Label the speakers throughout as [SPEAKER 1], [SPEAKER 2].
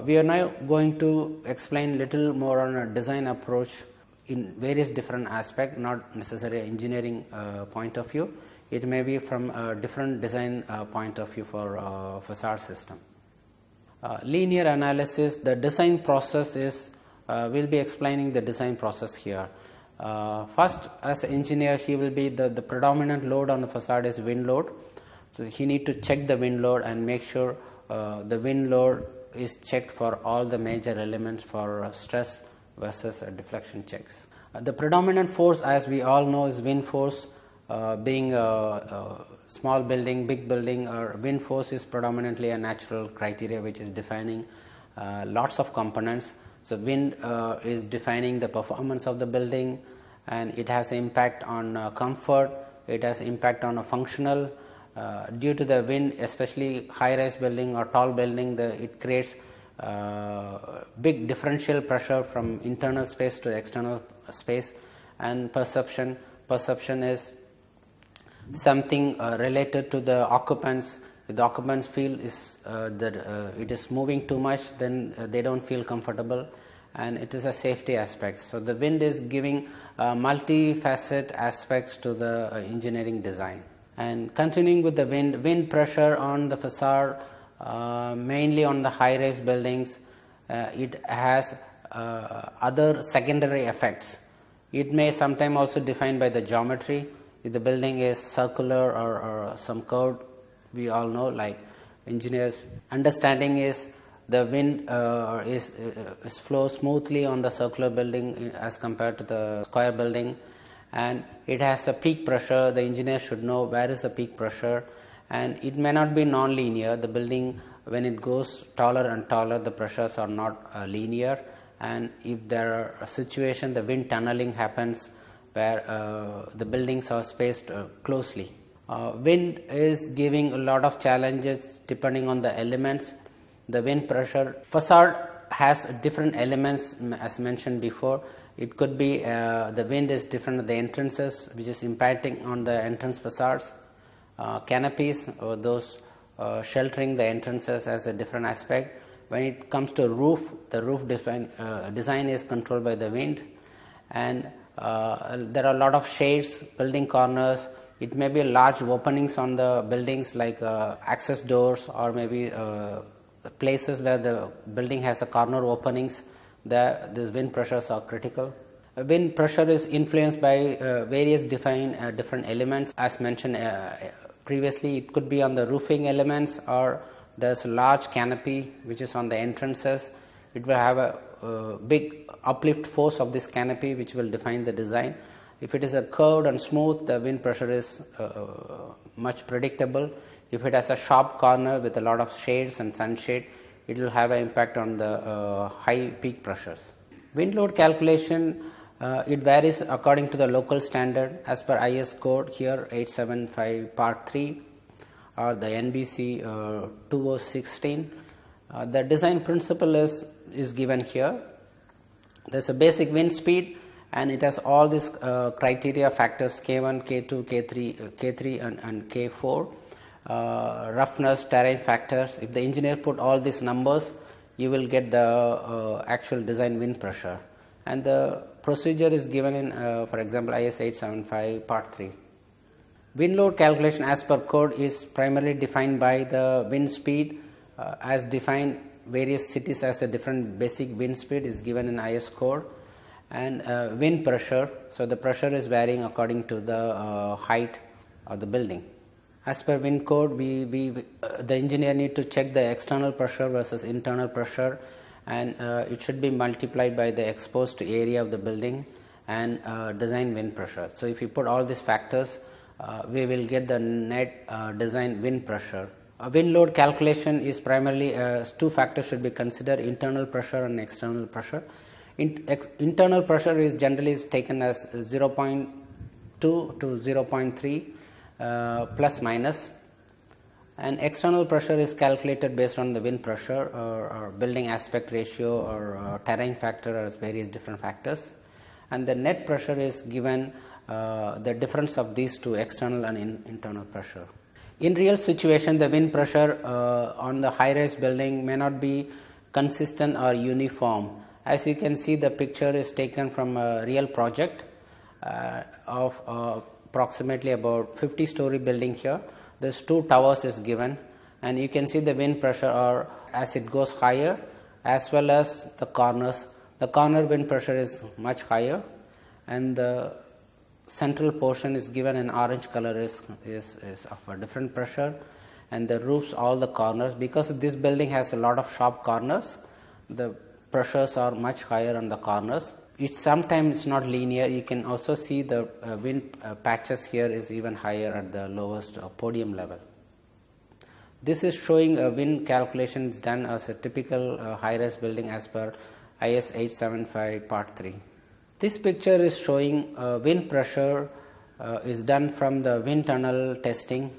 [SPEAKER 1] We are now going to explain little more on a design approach in various different aspects, not necessarily engineering point of view. It may be from a different design point of view for facade system. Linear analysis, the design process is, we'll be explaining the design process here. First, as an engineer, he will be the predominant load on the facade is wind load. So he need to check the wind load and make sure the wind load is checked for all the major elements for stress versus deflection checks. The predominant force, as we all know, is wind force. Being a small building, big building, or wind force is predominantly a natural criteria which is defining lots of components. So wind is defining the performance of the building, and it has impact on comfort, it has impact on a functional. Due to the wind, especially high-rise building or tall building, it creates big differential pressure from internal space to external space. And perception is something related to the occupants. If the occupants feel is that it is moving too much, then they don't feel comfortable, and it is a safety aspect. So the wind is giving multifaceted aspects to the engineering design. And continuing with the wind pressure on the facade, mainly on the high-rise buildings, it has other secondary effects. It may sometimes also defined by the geometry. If the building is circular or some curved, we all know, like engineers' understanding is the wind is flow smoothly on the circular building as compared to the square building. And it has a peak pressure. The engineer should know where is the peak pressure, and it may not be non-linear. The building, when it goes taller and taller, the pressures are not linear, and if there are a situation, the wind tunneling happens where the buildings are spaced closely. Wind is giving a lot of challenges depending on the elements. The wind pressure facade has different elements, as mentioned before. It could be the wind is different at the entrances, which is impacting on the entrance facades. Canopies, or those sheltering the entrances, has a different aspect. When it comes to roof, the roof design is controlled by the wind, and there are a lot of shades, building corners. It may be large openings on the buildings, like access doors, or maybe places where the building has a corner openings. These wind pressures are critical. Wind pressure is influenced by various different elements. As mentioned previously, it could be on the roofing elements, or there's a large canopy which is on the entrances. It will have a big uplift force of this canopy which will define the design. If it is a curved and smooth, the wind pressure is much predictable. If it has a sharp corner with a lot of shades and sunshade, it will have an impact on the high peak pressures. Wind load calculation, it varies according to the local standard as per IS code here 875 part 3 or the NBC 2016. The design principle is given here. There is a basic wind speed, and it has all these criteria factors K1, K2, K3 and K4. Roughness, terrain factors. If the engineer put all these numbers, you will get the actual design wind pressure, and the procedure is given in for example IS 875 part 3. Wind load calculation as per code is primarily defined by the wind speed, as defined various cities as a different basic wind speed is given in IS code, and wind pressure. So the pressure is varying according to the height of the building. As per wind code, the engineer need to check the external pressure versus internal pressure, and it should be multiplied by the exposed area of the building and design wind pressure. So if you put all these factors, we will get the net design wind pressure. Wind load calculation is primarily two factors should be considered: internal pressure and external pressure. Internal pressure is generally taken as 0.2 to 0.3. Plus minus, and external pressure is calculated based on the wind pressure or building aspect ratio or terrain factor or various different factors, and the net pressure is given the difference of these two, external and internal pressure. In real situation, the wind pressure on the high-rise building may not be consistent or uniform. As you can see, the picture is taken from a real project of approximately about 50-story building here. There's 2 towers is given, and you can see the wind pressure or as it goes higher, as well as the corners. The corner wind pressure is much higher, and the central portion is given in orange color is of a different pressure, and the roofs, all the corners, because this building has a lot of sharp corners, the pressures are much higher on the corners. It's sometimes not linear. You can also see the wind patches here is even higher at the lowest podium level. This is showing a wind calculations done as a typical high-rise building as per IS 875 Part 3. This picture is showing wind pressure is done from the wind tunnel testing.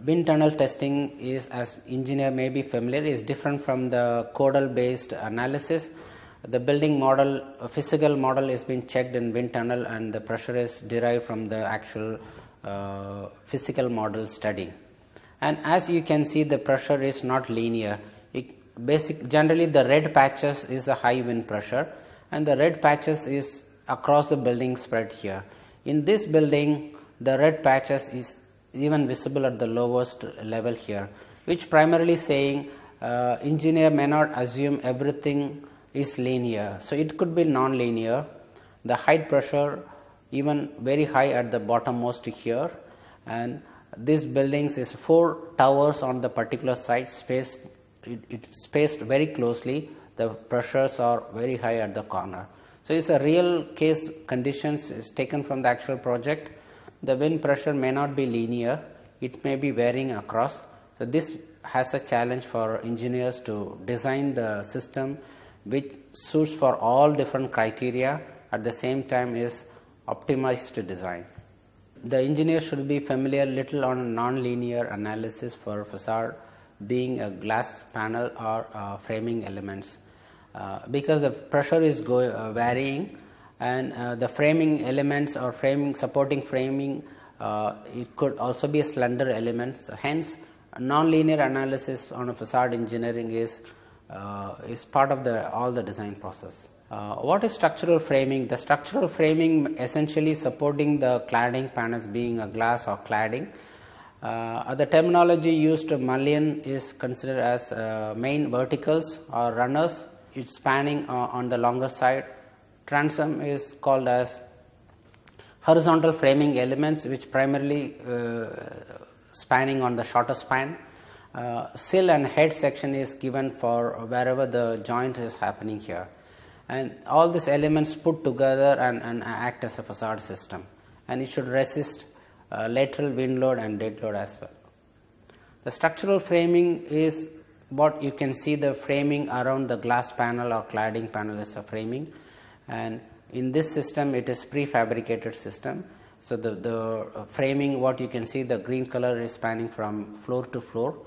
[SPEAKER 1] Wind tunnel testing is, as engineer may be familiar, is different from the codal based analysis. The building model, physical model is being checked in wind tunnel, and the pressure is derived from the actual physical model study. And as you can see, the pressure is not linear. Generally the red patches is a high wind pressure, and the red patches is across the building spread here. In this building, the red patches is even visible at the lowest level here, which primarily saying engineer may not assume everything is linear. So it could be non-linear. The height pressure even very high at the bottommost here, and this buildings is 4 towers on the particular site spaced. It's spaced very closely. The pressures are very high at the corner. So it's a real case conditions is taken from the actual project. The wind pressure may not be linear, it may be varying across. So this has a challenge for engineers to design the system which suits for all different criteria, at the same time is optimized design. The engineer should be familiar little on non-linear analysis for facade being a glass panel or framing elements, because the pressure is varying, and the framing elements or supporting framing, it could also be a slender elements. Hence, non-linear analysis on a facade engineering is part of all the design process. What is structural framing? The structural framing essentially supporting the cladding panels being a glass or cladding. The terminology used, mullion is considered as main verticals or runners. It's spanning on the longer side. Transom is called as horizontal framing elements, which primarily spanning on the shorter span. Sill and head section is given for wherever the joint is happening here. And all these elements put together and act as a facade system, and it should resist lateral wind load and dead load as well. The structural framing is what you can see, the framing around the glass panel or cladding panel is a framing, and in this system it is prefabricated system. So the framing, what you can see, the green color is spanning from floor to floor.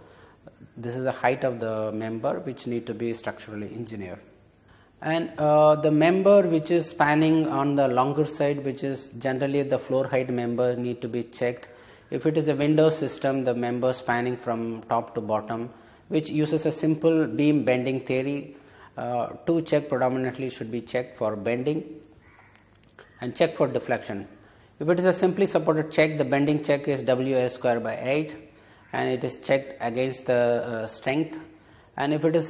[SPEAKER 1] This is the height of the member which need to be structurally engineered. And the member which is spanning on the longer side, which is generally the floor height member, need to be checked. If it is a window system, the member spanning from top to bottom, which uses a simple beam bending theory. To check predominantly should be checked for bending and check for deflection. If it is a simply supported check, the bending check is WL square by 8, and it is checked against the strength. And if it is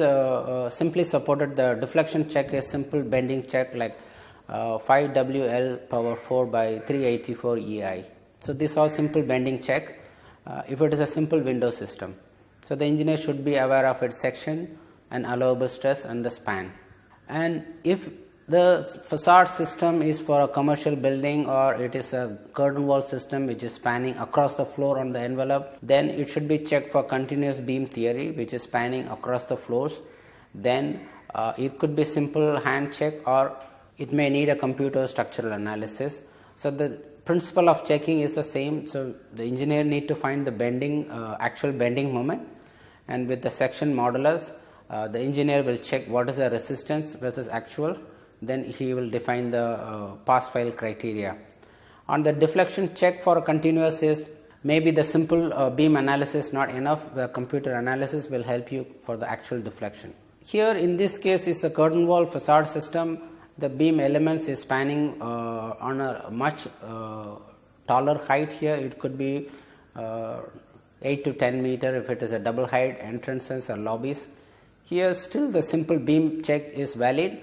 [SPEAKER 1] simply supported, the deflection check is simple bending check like 5WL power 4 by 384 EI. So this all simple bending check if it is a simple window system. So the engineer should be aware of its section and allowable stress and the span. And if the facade system is for a commercial building, or it is a curtain wall system which is spanning across the floor on the envelope, then it should be checked for continuous beam theory which is spanning across the floors. Then it could be simple hand check, or it may need a computer structural analysis. So the principle of checking is the same. So the engineer need to find the bending, actual bending moment, and with the section modulus, the engineer will check what is the resistance versus actual. Then he will define the pass fail criteria. On the deflection check for a continuous is maybe the simple beam analysis not enough. The computer analysis will help you for the actual deflection. Here in this case is a curtain wall facade system. The beam elements is spanning on a much taller height here. It could be 8 to 10 meter if it is a double height entrances or lobbies. Here still the simple beam check is valid.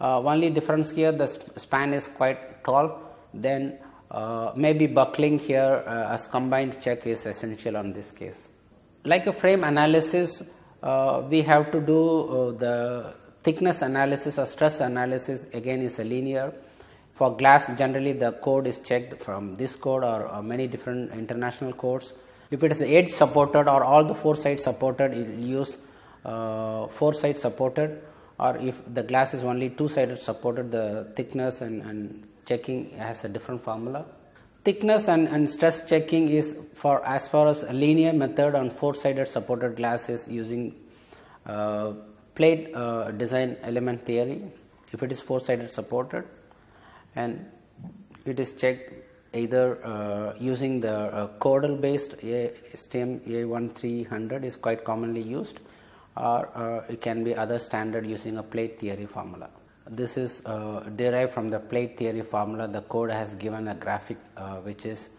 [SPEAKER 1] Only difference here, the span is quite tall. Then maybe buckling here as combined check is essential on this case. Like a frame analysis, we have to do the thickness analysis or stress analysis. Again is a linear. For glass, generally the code is checked from this code or many different international codes. If it is edge supported or all the 4 sides supported, you use 4 sides supported, or if the glass is only 2 sided supported, the thickness and checking has a different formula. Thickness and stress checking is for as far as a linear method on 4 sided supported glass is using plate design element theory if it is 4 sided supported, and it is checked either using the Codal based STM A1300 is quite commonly used, or it can be other standard using a plate theory formula. This is derived from the plate theory formula. The code has given a graphic which is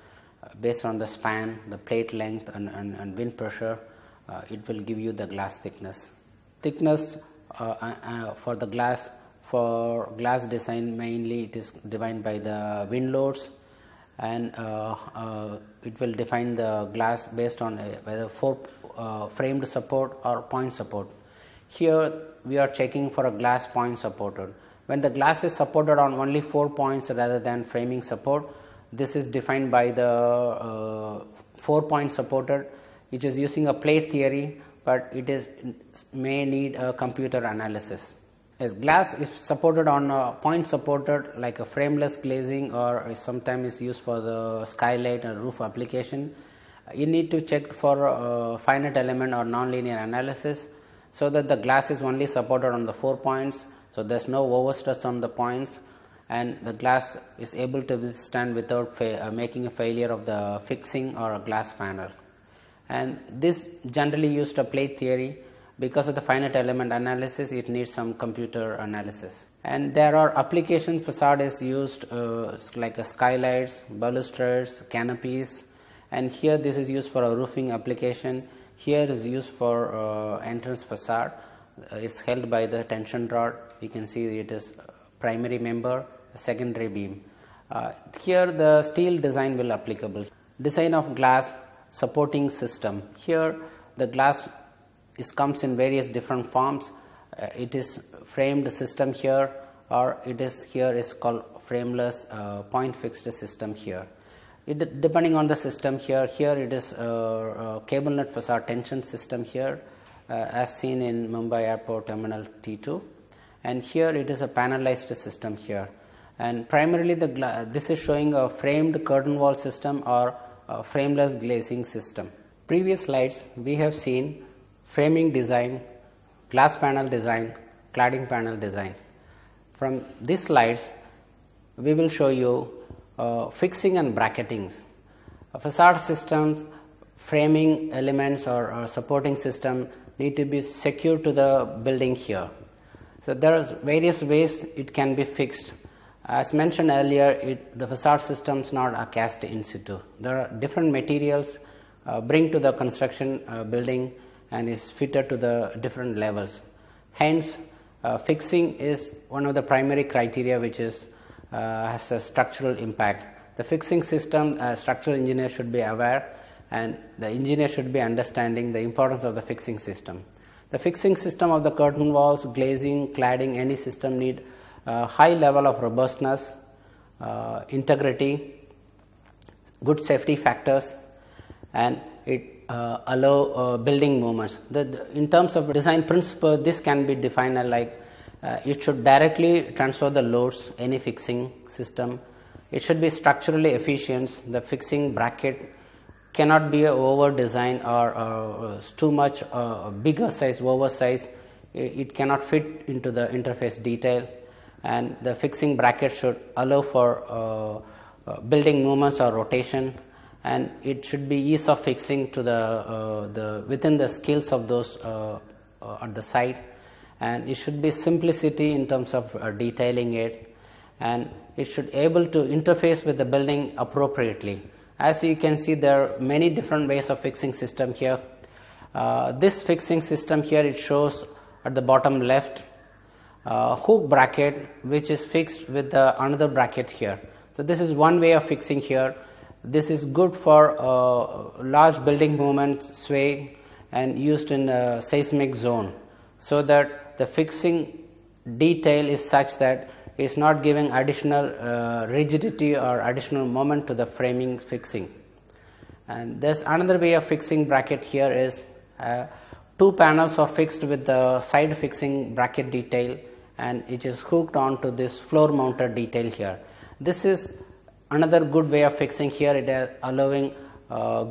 [SPEAKER 1] based on the span, the plate length and wind pressure. It will give you the glass thickness. Thickness for the glass, for glass design mainly it is defined by the wind loads, and it will define the glass based on whether framed support or point support. Here we are checking for a glass point supported. When the glass is supported on only 4 points rather than framing support, this is defined by the 4 point supported, which is using a plate theory, but it is may need a computer analysis. As glass is supported on a point supported like a frameless glazing, or sometimes is used for the skylight and roof application, you need to check for finite element or nonlinear analysis, so that the glass is only supported on the 4 points, so there is no overstress on the points, and the glass is able to withstand without making a failure of the fixing or a glass panel. And this generally used a plate theory. Because of the finite element analysis, it needs some computer analysis. And there are application facade is used like a skylights, balustrades, canopies, and here this is used for a roofing application. Here is used for entrance facade. Is held by the tension rod. You can see it is primary member, secondary beam. Here the steel design will applicable. Design of glass supporting system. Here the glass comes in various different forms. It is framed system here, or it is here is called frameless point fixed system here. It depending on the system here. Here it is cable net facade tension system here, as seen in Mumbai Airport Terminal T2, and here it is a panelized system here. And primarily this is showing a framed curtain wall system or a frameless glazing system. Previous slides we have seen framing design, glass panel design, cladding panel design. From these slides we will show you fixing and bracketings. Facade systems, framing elements or supporting system need to be secured to the building here. So there are various ways it can be fixed. As mentioned earlier, the facade system is not a cast in situ. There are different materials bring to the construction building and is fitted to the different levels. Hence, fixing is one of the primary criteria which is has a structural impact. The fixing system, structural engineer should be aware, and the engineer should be understanding the importance of the fixing system. The fixing system of the curtain walls, glazing, cladding, any system need high level of robustness, integrity, good safety factors, and it allow building movements. In terms of design principle, this can be defined like it should directly transfer the loads, any fixing system. It should be structurally efficient. The fixing bracket cannot be over design or too much bigger size, oversize. It cannot fit into the interface detail, and the fixing bracket should allow for building movements or rotation, and it should be ease of fixing to the within the skills of those at the site, and it should be simplicity in terms of detailing it, and it should able to interface with the building appropriately. As you can see, there are many different ways of fixing system here. This fixing system here, it shows at the bottom left hook bracket which is fixed with another bracket here. So this is one way of fixing here. This is good for large building movements, sway, and used in a seismic zone, so that the fixing detail is such that it is not giving additional rigidity or additional moment to the framing fixing. And there's another way of fixing bracket here is two panels are fixed with the side fixing bracket detail, and it is hooked on to this floor mounted detail here. This is another good way of fixing here. It is allowing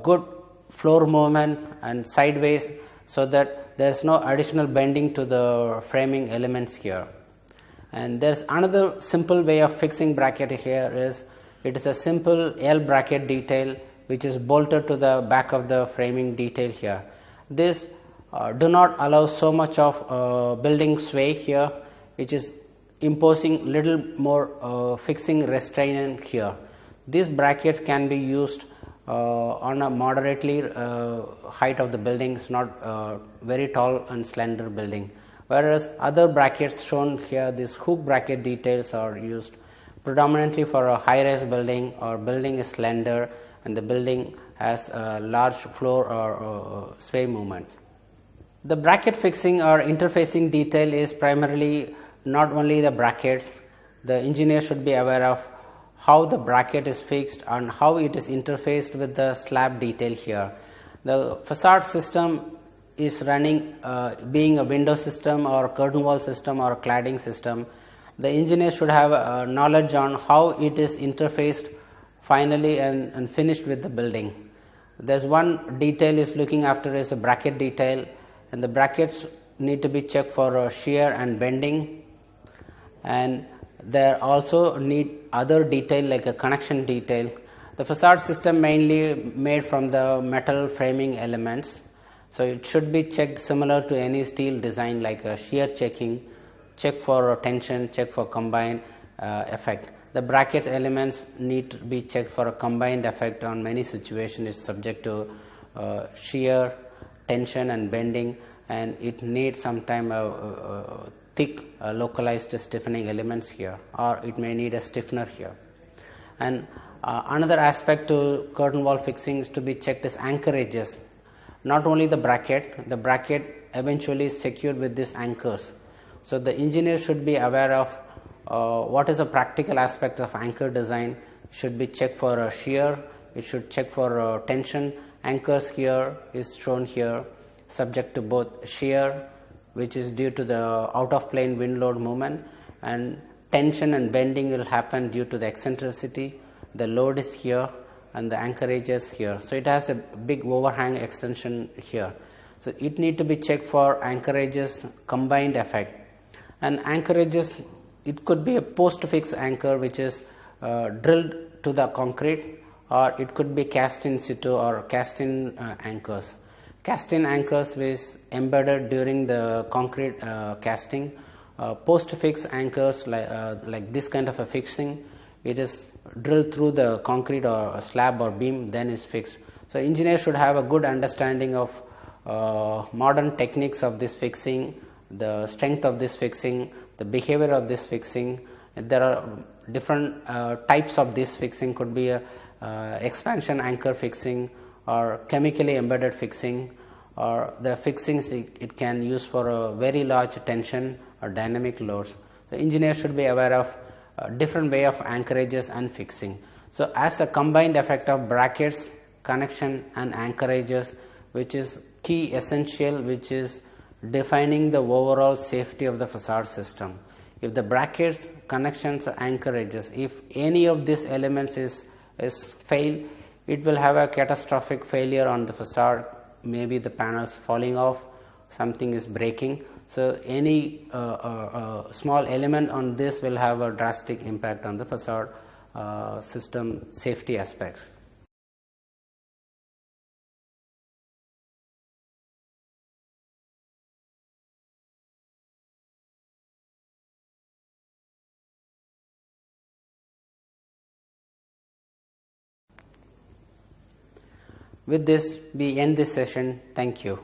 [SPEAKER 1] good floor movement and sideways, so that there is no additional bending to the framing elements here. And there is another simple way of fixing bracket here is it is a simple L bracket detail which is bolted to the back of the framing detail here. This do not allow so much of building sway here, which is imposing little more fixing restraint here. These brackets can be used on a moderately height of the buildings, not very tall and slender building. Whereas other brackets shown here, these hook bracket details are used predominantly for a high-rise building or building is slender and the building has a large floor or sway movement. The bracket fixing or interfacing detail is primarily not only the brackets. The engineer should be aware of how the bracket is fixed and how it is interfaced with the slab detail here. The facade system is running being a window system or curtain wall system or a cladding system. The engineer should have knowledge on how it is interfaced finally and finished with the building. There's one detail is looking after is a bracket detail, and the brackets need to be checked for shear and bending, and there also need other detail like a connection detail. The facade system mainly made from the metal framing elements, so it should be checked similar to any steel design, like a shear checking, check for tension, check for combined effect. The bracket elements need to be checked for a combined effect. On many situations it's subject to shear, tension and bending, and it needs sometime thick localized stiffening elements here, or it may need a stiffener here. And another aspect to curtain wall fixing is to be checked is anchorages. Not only the bracket eventually is secured with these anchors. So the engineer should be aware of what is a practical aspect of anchor design. It should be checked for shear, it should check for tension. Anchors here is shown here, subject to both shear, which is due to the out of plane wind load movement, and tension and bending will happen due to the eccentricity. The load is here and the anchorage is here. So it has a big overhang extension here. So it need to be checked for anchorages combined effect. And anchorages, it could be a post fix anchor which is drilled to the concrete, or it could be cast in situ or cast in anchors. Cast in anchors is embedded during the concrete casting. Post fix anchors like this kind of a fixing, it is drilled through the concrete or slab or beam, then is fixed. So engineer should have a good understanding of modern techniques of this fixing, the strength of this fixing, the behavior of this fixing. There are different types of this fixing. Could be a expansion anchor fixing or chemically embedded fixing, or the fixings it can use for a very large tension or dynamic loads. The engineer should be aware of different way of anchorages and fixing. So as a combined effect of brackets, connection and anchorages, which is key essential, which is defining the overall safety of the facade system. If the brackets, connections or anchorages, if any of these elements is fail, it will have a catastrophic failure on the facade. Maybe the panels falling off, something is breaking. So any small element on this will have a drastic impact on the facade system safety aspects. With this, we end this session. Thank you.